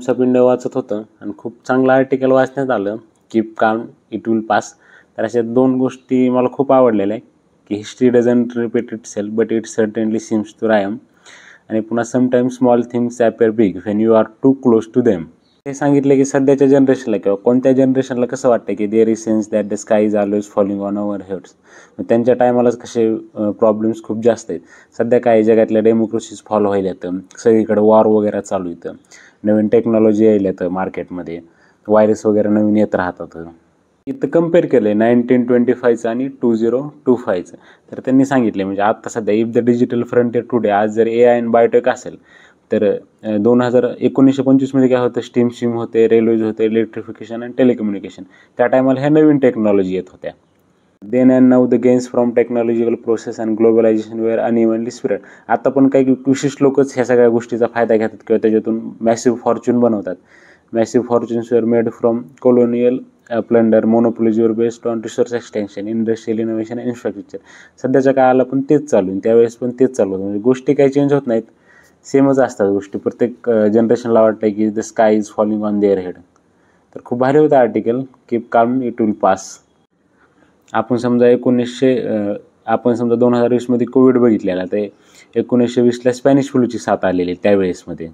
Times of India वाचत होतं आणि खूप चांगलं आर्टिकल वाचण्यात आलं, keep calm it will pass. तर अशा 2 गोष्टी मला खूप आवडलेल्या आहे, की history doesn't repeat itself but it certainly seems to rhyme. आणि पुन्हा sometimes small things appear big when you are too close to them. हे सांगितलं की सध्याच्या जनरेशनला किंवा कोणत्या जनरेशनला कसं वाटतं की there is sense that the sky is always falling on our heads. त्यांच्या टायमालाच कसे प्रॉब्लेम्स खूप जास्त आहेत. सध्या काय जगातल्या डेमोक्रेसीज फॉलो व्हायला येतं, सगळीकडे वॉर वगैरे चालू येतं, नवीन टेक्नॉलॉजी यायला येतं मार्केटमध्ये, व्हायरस वगैरे नवीन येत राहतात. इथं कम्पेअर केलं आहे 1925चं आणि 2025चं. तर त्यांनी सांगितले म्हणजे आत्ता सध्या if the digital frontier today, आज जर AI आणि बायोटेक असेल तर 1925मध्ये काय होतं, स्टीम शिम होते, रेल्वेज होते, इलेक्ट्रिफिकेशन आणि टेलिकम्युनिकेशन. त्या टायमाला ह्या नवीन टेक्नॉलॉजी येत होत्या. Then and now the gains from technological process and globalisation were unevenly spread. आता पण काही विशिष्ट लोकच ह्या सगळ्या गोष्टीचा फायदा घेतात किंवा त्याच्यातून मॅसिव्ह फॉर्च्यून बनवतात. Massive fortunes were made from colonial plunder, monopolies were based on resource extension, industrial innovation आणि इन्फ्रास्ट्रक्चर. सध्याच्या काळाला पण तेच चालू आहे, त्यावेळेस पण तेच चालू होतं. म्हणजे गोष्टी काही चेंज होत नाहीत, सेमच असतात गोष्टी. प्रत्येक जनरेशनला वाटतं की the sky is falling on their head. तर खूप भारी होतं article, keep calm it will pass. आपण समजा 2020मध्ये कोविड बघितलेला, तर 1920ला स्पॅनिश फ्लूची साथ आलेली त्यावेळेसमध्ये.